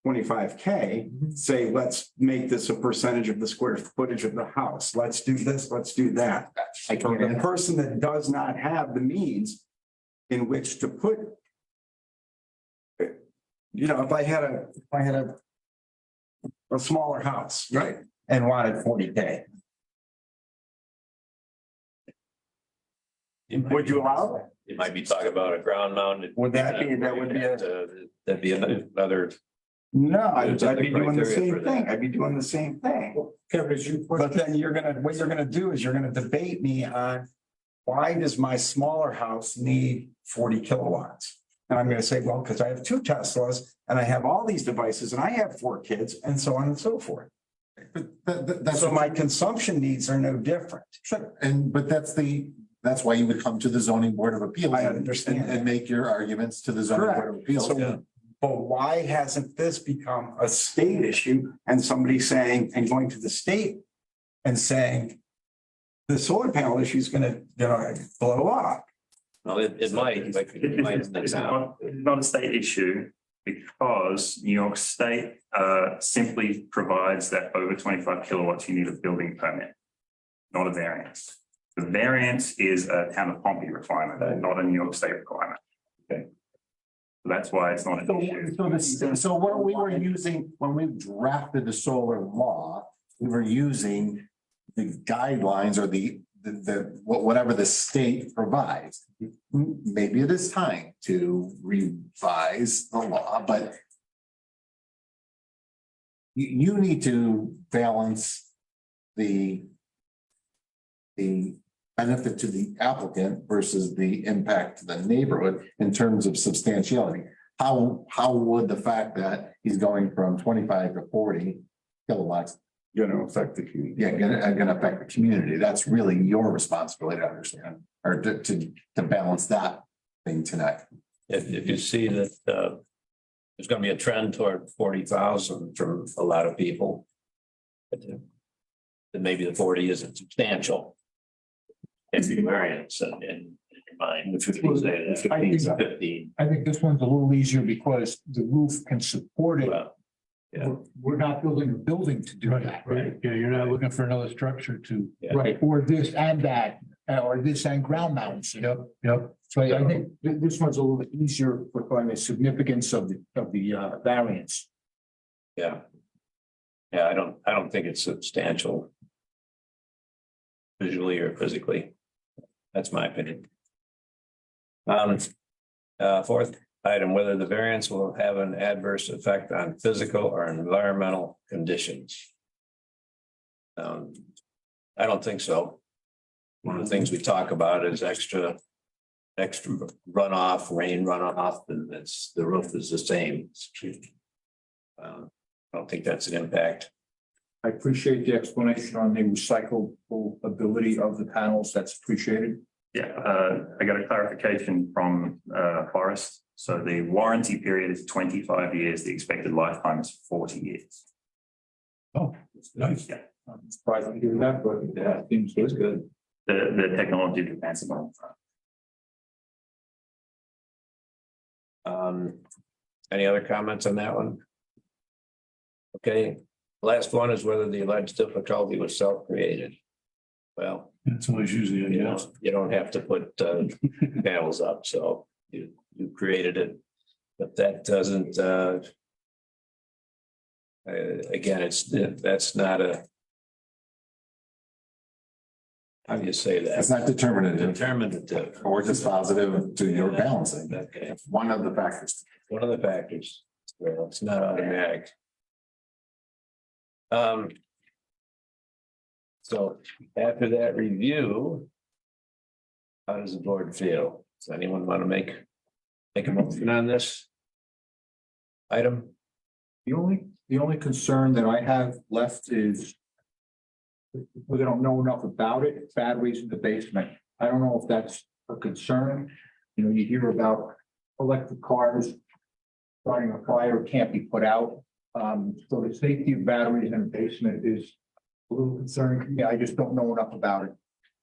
25K, say, let's make this a percentage of the square footage of the house? Let's do this, let's do that. I So the can't, person that does not have the means in which to put, if I had a smaller house. right, And wanted 40K. Would you allow it? You might be talking about a ground mounted. Would that be, that would be a, That'd be another, no, I'd be doing the Criteria for same that. thing. I'd be doing the same thing. Kevin, as you. But then what you're gonna do is you're gonna debate me on why does my smaller house need 40 kilowatts? And I'm gonna say, well, because I have 2 Teslas and I have all these devices and I have 4 kids and so on and so forth. That's So my consumption needs are no different. Sure, but that's why you would come to the zoning board of appeals. I understand. And make your arguments to the zoning board of appeals. So, but why hasn't this become a state issue and somebody saying, and going to the state and saying, the solar panel issue is gonna, blow up? well, it might, like, it might in the town. It's not a state issue because New York State simply provides that over 25 kilowatts, you need a building permit, not a variance. The variance is a town of Pompey requirement, not a New York State requirement. Okay. So that's why it's not an issue. So what we were using, when we drafted the solar law, we were using the guidelines or whatever the state provides. Maybe it is time to revise the law, but you need to balance the benefit to the applicant versus the impact to the neighborhood in terms of substantiality. How would the fact that he's going from 25 to 40 kilowatts Gonna affect the community. gonna affect the community? That's really your responsibility to understand or to balance that thing tonight. If you see that, there's gonna be a trend toward 40,000 for a lot of people. But then maybe the 40 isn't substantial. If you variance in your mind, if you say that 15 is 15. I think this one's a little easier because the roof can support it. Well, yeah. We're not building a building to do that. Right, yeah, you're not looking for another structure to. Yeah. Right, or this and that, or this and ground mounts. Yep. So I think this one's a little bit easier for the significance of the variance. Yeah. Yeah, I don't think it's substantial. Visually or physically. That's my opinion. Fourth item, whether the variance will have an adverse effect on physical or environmental conditions. I don't think so. One of the things we talk about is extra runoff, rain runoff, and the roof is the same. I don't think that's an impact. I appreciate the explanation on the recyclable ability of the panels. That's appreciated. Yeah, I got a clarification from Forrest. So the warranty period is 25 years. The expected lifetime is 40 years. Oh, that's nice. Yeah. I'm surprised to hear that, but yeah, seems good. The technology depends on. Any other comments on that one? Okay, last one is whether the alleged difficulty was self-created. Well, That's always usually a yes. you don't have to put panels up, so you created it. But that doesn't, again, that's not a, how do you say that? It's not determinative Determinative. or dispositive to your balancing. Okay, It's one of the factors. one of the factors. Well, it's not automatic. So after that review, how does the board feel? Does anyone want to make a motion on this item? The only concern that I have left is we don't know enough about it, batteries in the basement. I don't know if that's a concern. You know, you hear about electric cars starting a fire, can't be put out. So the safety of batteries in the basement is a little concerning to me. I just don't know enough about it.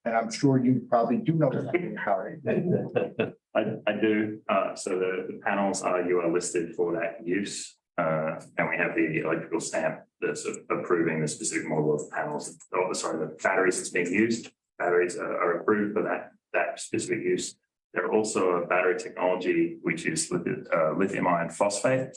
And I'm sure you probably do know something about it. I do. So the panels you are listed for that use. And we have the electrical stamp that's approving the specific model of panels. Oh, sorry, the batteries that's being used. Batteries are approved for that specific use. They're also a battery technology, which is lithium iron phosphate,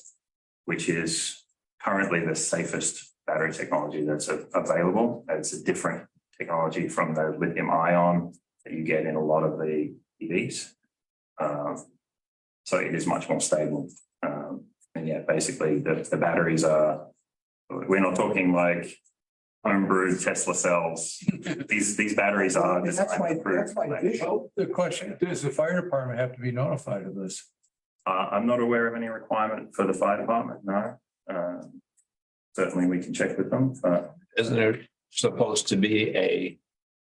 which is currently the safest battery technology that's available. It's a different technology from the lithium ion. that you get in a lot of the EVs. So it is much more stable. And yeah, basically the batteries are, we're not talking like homebrewed Tesla cells. These batteries are. The question, does the fire department have to be notified of this? I'm not aware of any requirement for the fire department, no. Certainly we can check with them, but Isn't there supposed to be a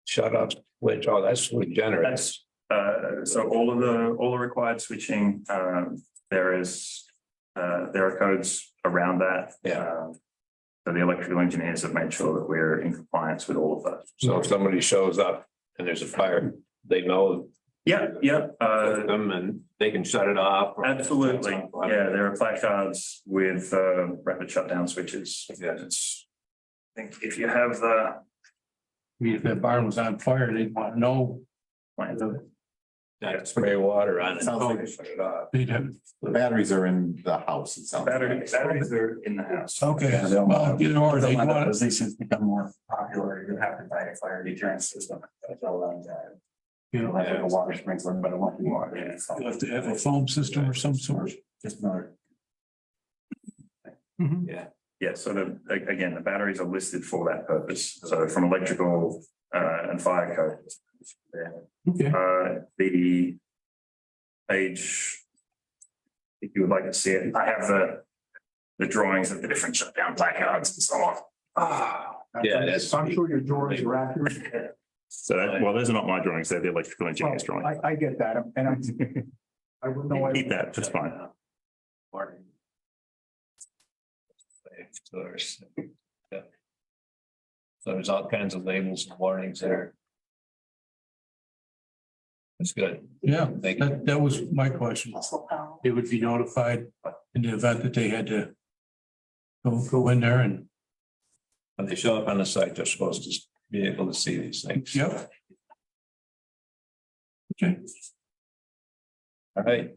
shut off switch? Oh, that's what generates. that's, so all the required switching, there are codes around that. Yeah. So the electrical engineers have made sure that we're in compliance with all of those. So if somebody shows up and there's a fire, they know Yeah, them and they can shut it off. absolutely. Yeah, there are placards with rapid shutdown switches. Yeah, it's, I think if you have the. I mean, if that barn was on fire, they'd want to know. Not spray water on it. Sounds like They shut it off. They'd have, The batteries are in the house, it sounds. Batteries are in the house. okay, well, either or, they want As these things become more popular, you have to buy a fire deterrent system. That's all I'm saying. you know, Like a water sprinkler, but I want the water. you have to have a foam system or some sort. Just another. Mhm. Yeah, so again, the batteries are listed for that purpose. So from electrical and fire code. Okay, The page, if you would like to see it, I have the drawings of the different shutdown placards and so on. Yeah, that's. I'm sure your drawings are accurate. So, well, those are not my drawings, they're the electrical engineer's drawing. I get that, and I wouldn't know. Keep that, that's fine. Yeah. So there's all kinds of labels and warnings there. That's good. yeah, Thank you. that was my question. They would be notified in the event that they had to go in there and, When they show up on the site, they're supposed to be able to see these things. yep. Okay, All right.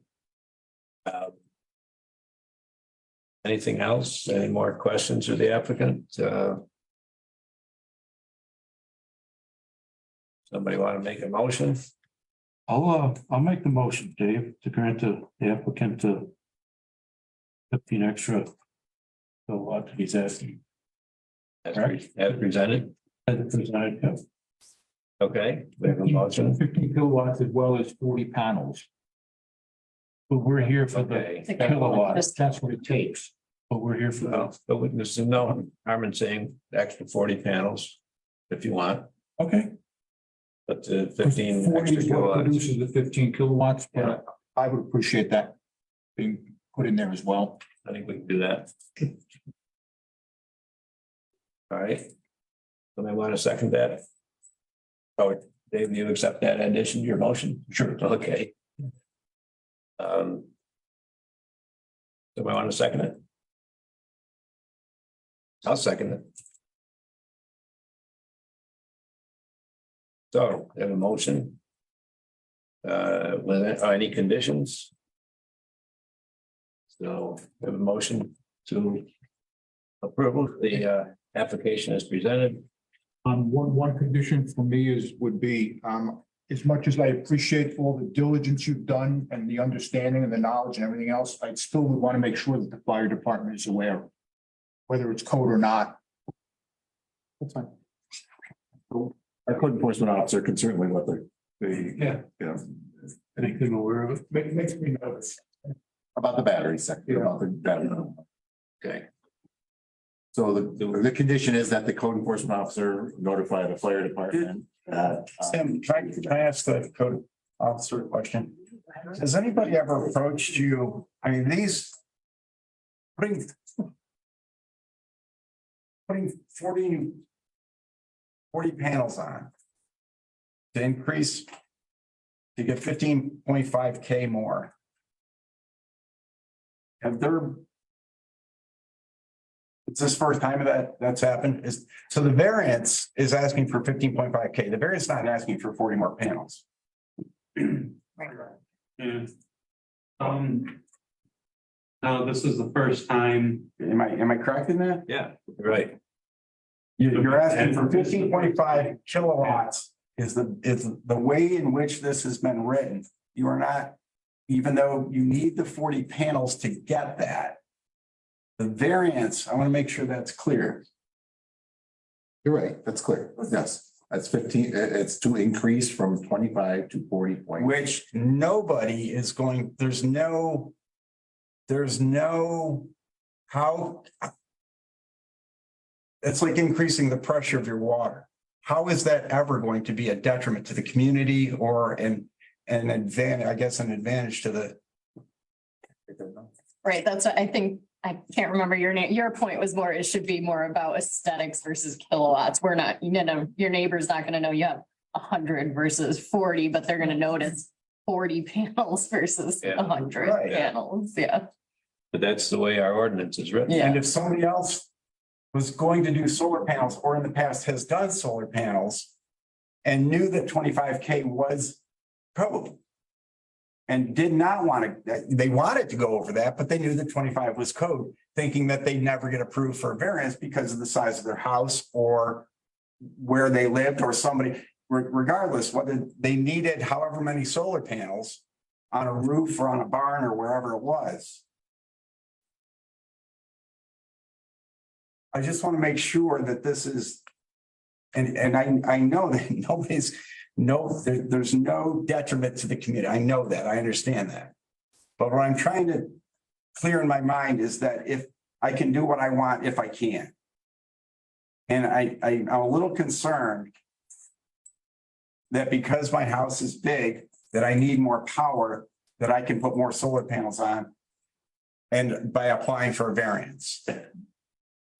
Anything else? Any more questions of the applicant? Somebody want to make a motion? I'll make the motion, Dave, to grant the applicant to 15 extra. So what he's asking. As presented? As presented, yeah. Okay, we have a motion. 15 kilowatts as well as 40 panels. But we're here for Okay. the kilowatts. That's what it takes. But we're here for Well, but there's no harm in saying extra 40 panels if you want, okay. but the 15 40 extra is what kilowatts. produces the 15 kilowatts, Yeah. but I would appreciate that being put in there as well. I think we can do that. All right. Somebody want to second that? Oh, Dave, do you accept that addition to your motion? Sure. Okay. Somebody want to second it? I'll second it. So, we have a motion. With any conditions? So, we have a motion to approval, the application is presented. One condition for me would be, as much as I appreciate all the diligence you've done and the understanding and the knowledge and everything else, I still would want to make sure that the fire department is aware, whether it's code or not. That's fine. Our code enforcement officer can certainly let Yeah. yeah, Make them aware of it. Makes me nervous. About the battery sector, about the battery. Okay. So the condition is that the code enforcement officer notify the fire department. Sam, can I ask the code officer a question? Has anybody ever approached you? I mean, putting 40 panels on to increase, to get 15.5K more. It's this first time that's happened so the variance is asking for 15.5K. The variance is not asking for 40 more panels. Yeah. No, this is the first time. Am I correct in that? Yeah, right. You're asking for 15.5 kilowatts is the way in which this has been written. You are not, even though you need the 40 panels to get that. The variance, I want to make sure that's clear. You're right, that's clear. Yes, that's 15, it's to increase from 25 to 40 point. Which nobody is going, there's no, how. It's like increasing the pressure of your water. How is that ever going to be a detriment to the community or an advantage, I guess, an advantage to the. Right, that's what I think, I can't remember your name, your point was more, it should be more about aesthetics versus kilowatts. We're not, your neighbor's not gonna know you have 100 versus 40, but they're gonna notice 40 panels versus Yeah. 100 Right. panels, yeah. But that's the way our ordinance is written. Yeah. And if somebody else was going to do solar panels or in the past has done solar panels and knew that 25K was code and did not want to, they wanted to go over that, but they knew that 25 was code, thinking that they'd never get approved for a variance because of the size of their house or where they lived or somebody, regardless, whether they needed however many solar panels on a roof or on a barn or wherever it was. I just want to make sure that this is, and I know that there's no detriment to the community. I know that, I understand that. But what I'm trying to clear in my mind is that if I can do what I want, if I can. And I'm a little concerned that because my house is big, that I need more power, that I can put more solar panels on. And by applying for a variance.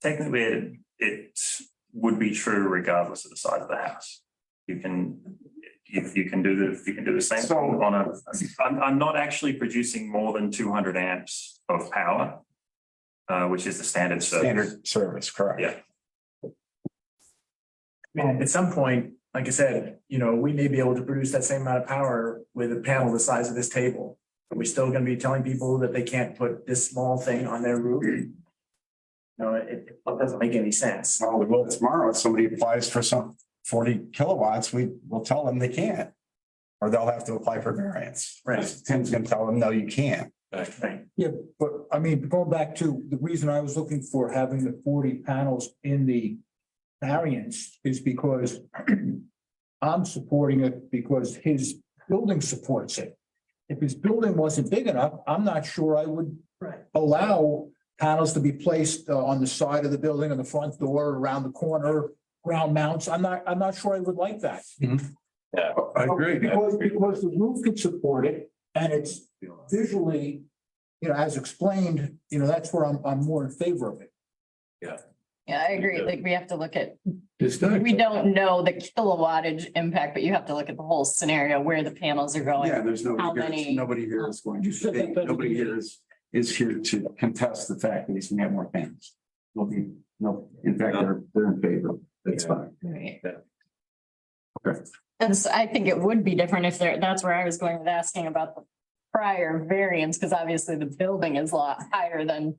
Technically, it would be true regardless of the size of the house. You can do the same So- thing on a, I'm not actually producing more than 200 amps of power, which is the standard service. Standard service, correct? Yeah. I mean, at some point, like I said, we may be able to produce that same amount of power with a panel the size of this table. Are we still gonna be telling people that they can't put this small thing on their roof? No, it doesn't make any sense. Well, we will tomorrow. If somebody applies for some 40 kilowatts, we will tell them they can't. Or they'll have to apply for variance. Right. Tim's gonna tell them, no, you can't. Right. Yeah, but I mean, going back to the reason I was looking for having the 40 panels in the variance is because I'm supporting it because his building supports it. If his building wasn't big enough, I'm not sure I would allow panels to be placed on the side of the building, on the front door, around the corner, ground mounts. I'm not sure I would like that. Yeah. I agree. Because the roof can support it and it's visually, as explained, that's where I'm more in favor of it. Yeah, I agree, like, we have to look at, It's good. we don't know the kilowattage impact, but you have to look at the whole scenario where the panels are going. Yeah, there's How nobody many- here, nobody here is going to You said that debate. doesn't Nobody mean- here is here to contest the fact that he's gonna have more panels. No, in fact, they're in favor. That's fine. Right. Yeah. Okay. And so I think it would be different if that's where I was going with asking about the prior variance, because obviously the building is a lot higher than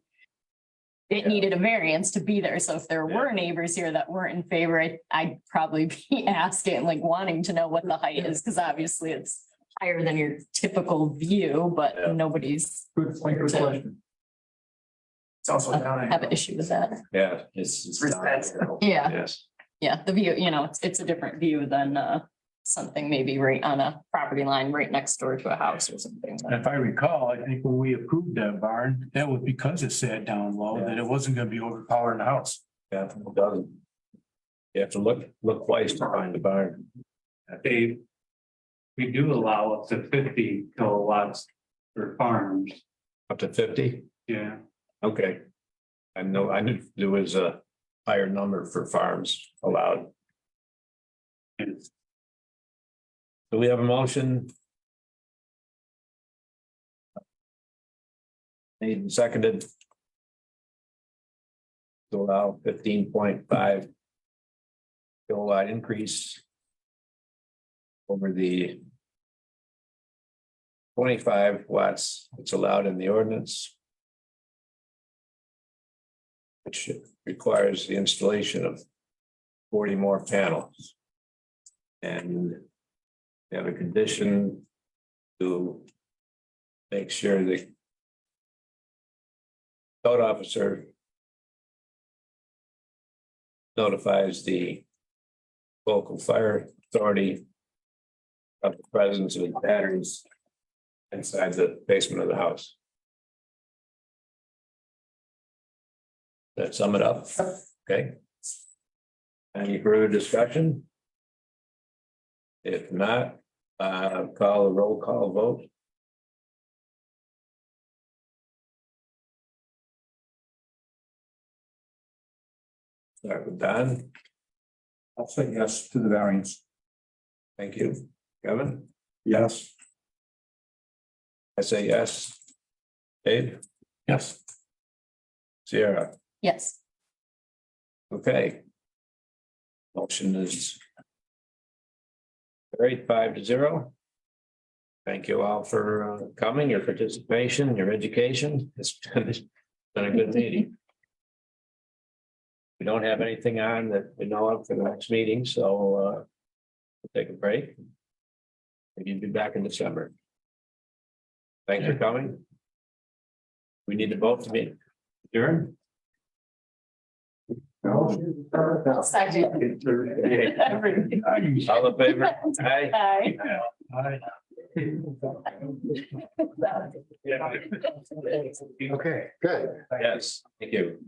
it needed a variance to be there. So if there were neighbors here that weren't in favor, I'd probably be asking, like, wanting to know what the height is, because obviously it's higher than your typical view, but nobody's Good point, good question. It's also down. have an issue with that. Yeah, it's. Yeah. Yes. Yeah, the view, it's a different view than something maybe right on a property line right next door to a house or something. If I recall, I think when we approved that barn, that was because it sat down low, that it wasn't gonna be overpowering the house. Yeah, it doesn't. You have to look twice to find the barn. Dave, we do allow up to 50 kilowatts for farms. Up to 50? Yeah. Okay. I knew there was a higher number for farms allowed. Do we have a motion? Made and seconded. To allow 15.5 kilowatt increase over the 25 watts that's allowed in the ordinance, which requires the installation of 40 more panels. And we have a condition to make sure the code officer notifies the local fire authority of the presence of batteries inside the basement of the house. That sum it up? Okay. Any further discussion? If not, call a roll call vote. Start with Don. I'll say yes to the variance. Thank you. Kevin? Yes. I say yes. Dave? Yes. Sierra? Yes. Okay. Motion is carried 5-0. Thank you all for coming, your participation, your education. It's been a good meeting. We don't have anything on that we know of for the next meeting, so we'll take a break. Maybe you'll be back in December. Thanks for coming. We need to vote to meet. Adjourn. Second. All in favor? Aye. Aye. Okay, good. Yes, thank you.